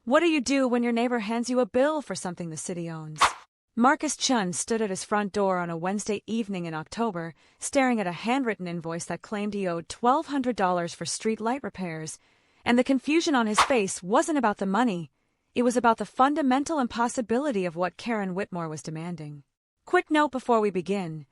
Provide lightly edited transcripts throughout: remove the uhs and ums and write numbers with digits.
What do you do when your neighbor hands you a bill for something the city owns? Marcus Chun stood at his front door on a Wednesday evening in October, staring at a handwritten invoice that claimed he owed $1,200 for street light repairs, and the confusion on his face wasn't about the money. It was about the fundamental impossibility of what Karen Whitmore was demanding. Quick note before we begin.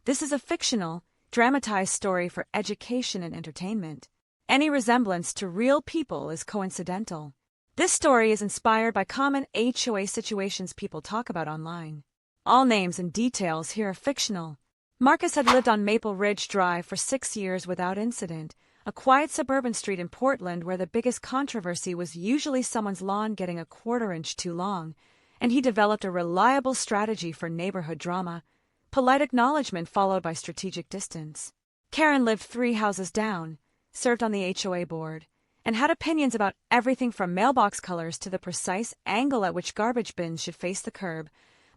This is a fictional, dramatized story for education and entertainment. Any resemblance to real people is coincidental. This story is inspired by common HOA situations people talk about online. All names and details here are fictional. Marcus had lived on Maple Ridge Drive for 6 years without incident, a quiet suburban street in Portland where the biggest controversy was usually someone's lawn getting a quarter-inch too long, and he developed a reliable strategy for neighborhood drama, polite acknowledgement followed by strategic distance. Karen lived 3 houses down, served on the HOA board, and had opinions about everything from mailbox colors to the precise angle at which garbage bins should face the curb,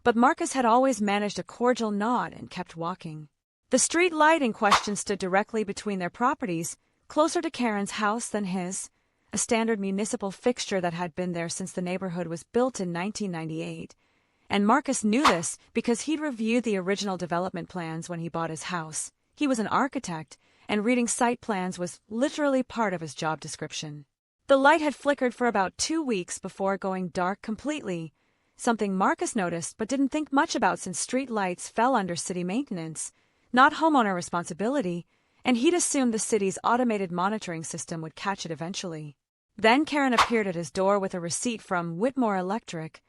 but Marcus had always managed a cordial nod and kept walking. The street light in question stood directly between their properties, closer to Karen's house than his, a standard municipal fixture that had been there since the neighborhood was built in 1998. And Marcus knew this because he'd reviewed the original development plans when he bought his house. He was an architect, and reading site plans was literally part of his job description. The light had flickered for about 2 weeks before going dark completely, something Marcus noticed but didn't think much about since street lights fell under city maintenance, not homeowner responsibility, and he'd assumed the city's automated monitoring system would catch it eventually. Then Karen appeared at his door with a receipt from Whitmore Electric,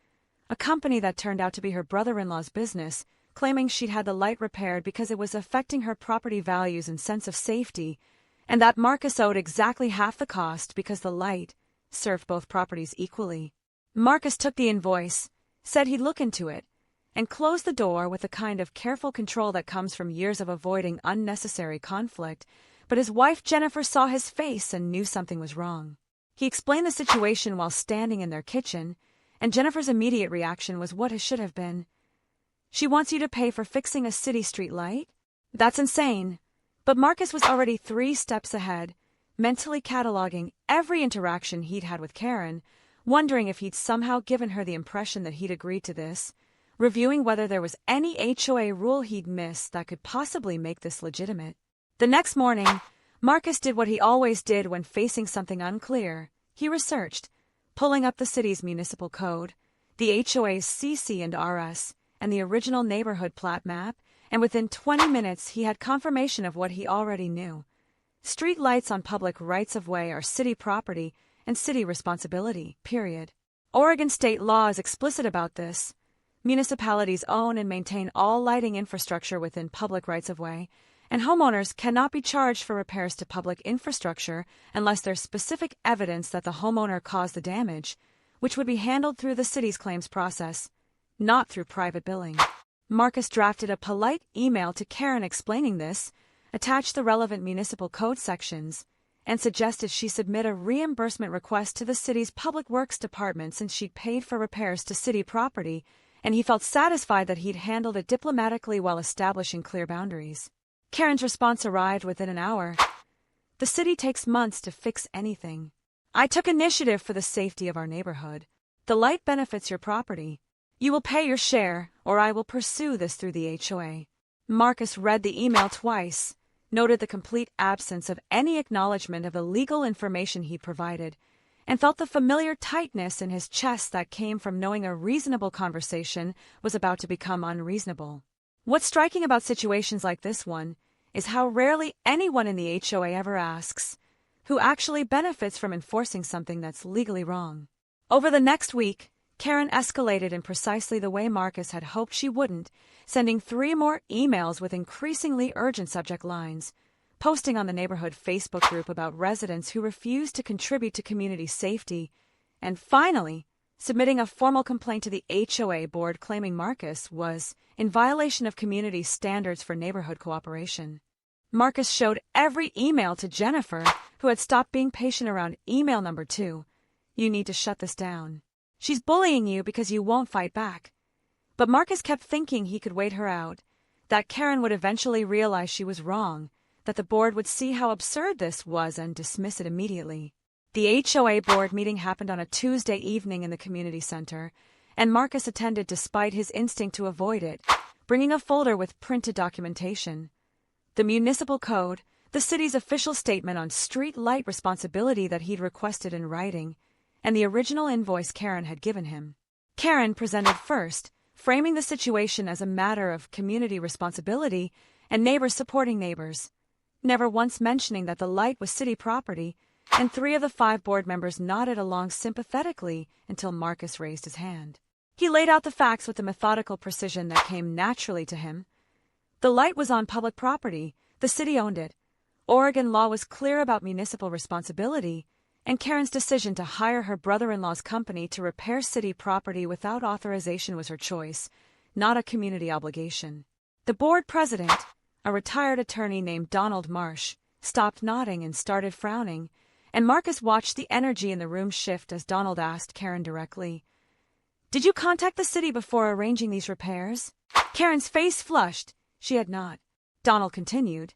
a company that turned out to be her brother-in-law's business, claiming she'd had the light repaired because it was affecting her property values and sense of safety, and that Marcus owed exactly half the cost because the light served both properties equally. Marcus took the invoice, said he'd look into it, and closed the door with the kind of careful control that comes from years of avoiding unnecessary conflict, but his wife Jennifer saw his face and knew something was wrong. He explained the situation while standing in their kitchen, and Jennifer's immediate reaction was what it should have been. She wants you to pay for fixing a city street light? That's insane. But Marcus was already 3 steps ahead, mentally cataloging every interaction he'd had with Karen, wondering if he'd somehow given her the impression that he'd agreed to this, reviewing whether there was any HOA rule he'd missed that could possibly make this legitimate. The next morning, Marcus did what he always did when facing something unclear. He researched, pulling up the city's municipal code, the HOA's CC and RS, and the original neighborhood plat map, and within 20 minutes he had confirmation of what he already knew. Street lights on public rights-of-way are city property and city responsibility, period. Oregon state law is explicit about this. Municipalities own and maintain all lighting infrastructure within public rights-of-way, and homeowners cannot be charged for repairs to public infrastructure unless there's specific evidence that the homeowner caused the damage, which would be handled through the city's claims process, not through private billing. Marcus drafted a polite email to Karen explaining this, attached the relevant municipal code sections, and suggested she submit a reimbursement request to the city's public works department since she'd paid for repairs to city property, and he felt satisfied that he'd handled it diplomatically while establishing clear boundaries. Karen's response arrived within an hour. The city takes months to fix anything. I took initiative for the safety of our neighborhood. The light benefits your property. You will pay your share, or I will pursue this through the HOA. Marcus read the email twice, noted the complete absence of any acknowledgement of the legal information he provided, and felt the familiar tightness in his chest that came from knowing a reasonable conversation was about to become unreasonable. What's striking about situations like this one is how rarely anyone in the HOA ever asks, who actually benefits from enforcing something that's legally wrong. Over the next week, Karen escalated in precisely the way Marcus had hoped she wouldn't, sending 3 more emails with increasingly urgent subject lines, posting on the neighborhood Facebook group about residents who refused to contribute to community safety, and finally, submitting a formal complaint to the HOA board claiming Marcus was in violation of community standards for neighborhood cooperation. Marcus showed every email to Jennifer, who had stopped being patient around email number 2. You need to shut this down. She's bullying you because you won't fight back. But Marcus kept thinking he could wait her out, that Karen would eventually realize she was wrong, that the board would see how absurd this was and dismiss it immediately. The HOA board meeting happened on a Tuesday evening in the community center, and Marcus attended despite his instinct to avoid it, bringing a folder with printed documentation. The municipal code, the city's official statement on street light responsibility that he'd requested in writing, and the original invoice Karen had given him. Karen presented first, framing the situation as a matter of community responsibility and neighbors supporting neighbors, never once mentioning that the light was city property, and 3 of the 5 board members nodded along sympathetically until Marcus raised his hand. He laid out the facts with the methodical precision that came naturally to him. The light was on public property, the city owned it. Oregon law was clear about municipal responsibility, and Karen's decision to hire her brother-in-law's company to repair city property without authorization was her choice, not a community obligation. The board president, a retired attorney named Donald Marsh, stopped nodding and started frowning, and Marcus watched the energy in the room shift as Donald asked Karen directly, "Did you contact the city before arranging these repairs?" Karen's face flushed. She had not. Donald continued,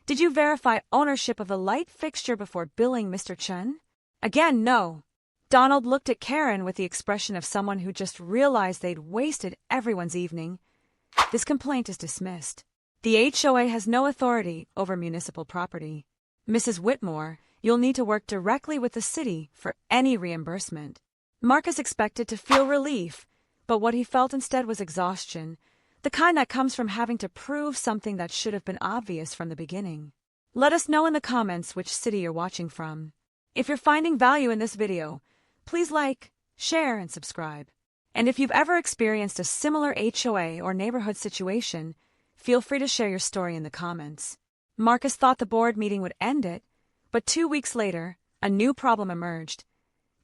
"Did you verify ownership of the light fixture before billing Mr. Chen?" Again, no. Donald looked at Karen with the expression of someone who just realized they'd wasted everyone's evening. "This complaint is dismissed. The HOA has no authority over municipal property. Mrs. Whitmore, you'll need to work directly with the city for any reimbursement." Marcus expected to feel relief, but what he felt instead was exhaustion, the kind that comes from having to prove something that should have been obvious from the beginning. Let us know in the comments which city you're watching from. If you're finding value in this video, please like, share, and subscribe. And if you've ever experienced a similar HOA or neighborhood situation, feel free to share your story in the comments. Marcus thought the board meeting would end it, but 2 weeks later, a new problem emerged.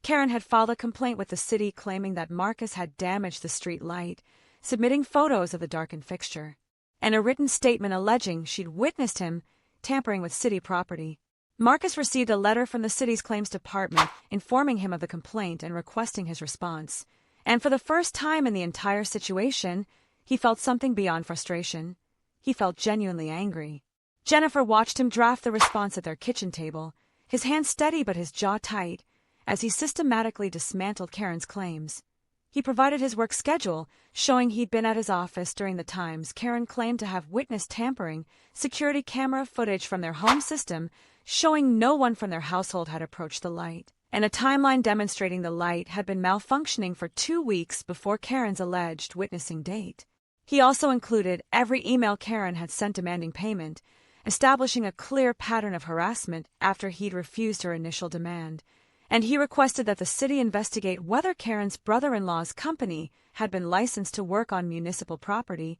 Karen had filed a complaint with the city claiming that Marcus had damaged the street light, submitting photos of the darkened fixture, and a written statement alleging she'd witnessed him tampering with city property. Marcus received a letter from the city's claims department informing him of the complaint and requesting his response, and for the first time in the entire situation, he felt something beyond frustration. He felt genuinely angry. Jennifer watched him draft the response at their kitchen table, his hand steady but his jaw tight, as he systematically dismantled Karen's claims. He provided his work schedule, showing he'd been at his office during the times Karen claimed to have witnessed tampering, security camera footage from their home system showing no one from their household had approached the light, and a timeline demonstrating the light had been malfunctioning for 2 weeks before Karen's alleged witnessing date. He also included every email Karen had sent demanding payment, establishing a clear pattern of harassment after he'd refused her initial demand, and he requested that the city investigate whether Karen's brother-in-law's company had been licensed to work on municipal property,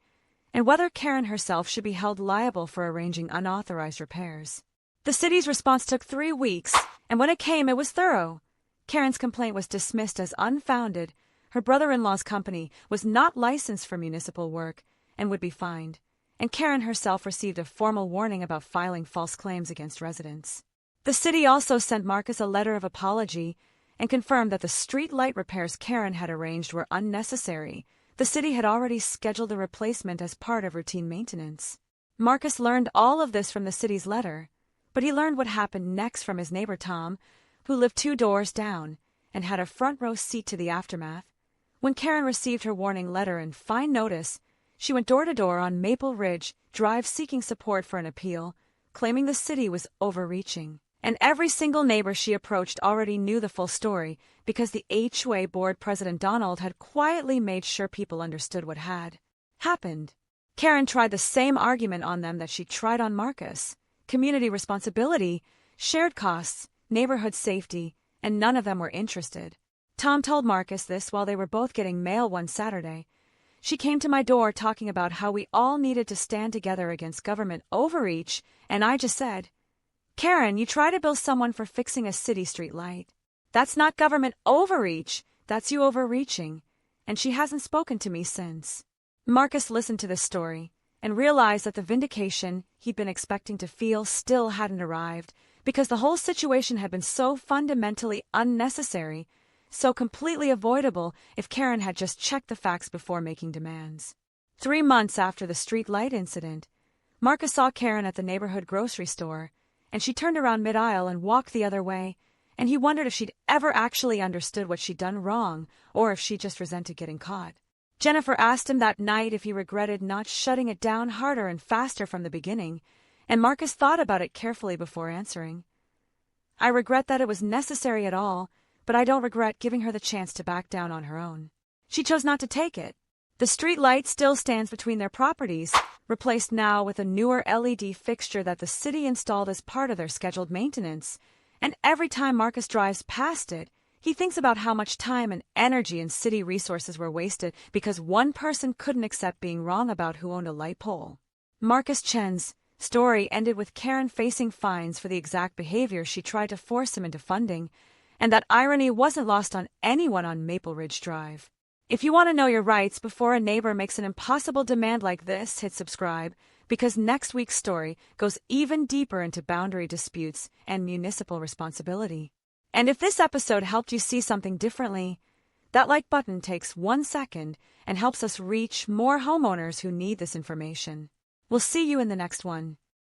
and whether Karen herself should be held liable for arranging unauthorized repairs. The city's response took 3 weeks, and when it came, it was thorough. Karen's complaint was dismissed as unfounded. Her brother-in-law's company was not licensed for municipal work and would be fined, and Karen herself received a formal warning about filing false claims against residents. The city also sent Marcus a letter of apology and confirmed that the street light repairs Karen had arranged were unnecessary. The city had already scheduled a replacement as part of routine maintenance. Marcus learned all of this from the city's letter, but he learned what happened next from his neighbor Tom, who lived 2 doors down and had a front-row seat to the aftermath. When Karen received her warning letter and fine notice, she went door to door on Maple Ridge Drive seeking support for an appeal, claiming the city was overreaching. And every single neighbor she approached already knew the full story because the HOA board president Donald had quietly made sure people understood what had happened. Karen tried the same argument on them that she tried on Marcus: community responsibility, shared costs, neighborhood safety, and none of them were interested. Tom told Marcus this while they were both getting mail one Saturday. "She came to my door talking about how we all needed to stand together against government overreach, and I just said, 'Karen, you try to bill someone for fixing a city street light. That's not government overreach, that's you overreaching,' and she hasn't spoken to me since." Marcus listened to this story and realized that the vindication he'd been expecting to feel still hadn't arrived, because the whole situation had been so fundamentally unnecessary, so completely avoidable if Karen had just checked the facts before making demands. 3 months after the street light incident, Marcus saw Karen at the neighborhood grocery store, and she turned around mid-aisle and walked the other way, and he wondered if she'd ever actually understood what she'd done wrong or if she just resented getting caught. Jennifer asked him that night if he regretted not shutting it down harder and faster from the beginning, and Marcus thought about it carefully before answering. "I regret that it was necessary at all, but I don't regret giving her the chance to back down on her own. She chose not to take it. The street light still stands between their properties, replaced now with a newer LED fixture that the city installed as part of their scheduled maintenance, and every time Marcus drives past it, he thinks about how much time and energy and city resources were wasted because one person couldn't accept being wrong about who owned a light pole." Marcus Chen's story ended with Karen facing fines for the exact behavior she tried to force him into funding, and that irony wasn't lost on anyone on Maple Ridge Drive. If you want to know your rights before a neighbor makes an impossible demand like this, hit subscribe, because next week's story goes even deeper into boundary disputes and municipal responsibility. And if this episode helped you see something differently, that like button takes 1 second and helps us reach more homeowners who need this information. We'll see you in the next one.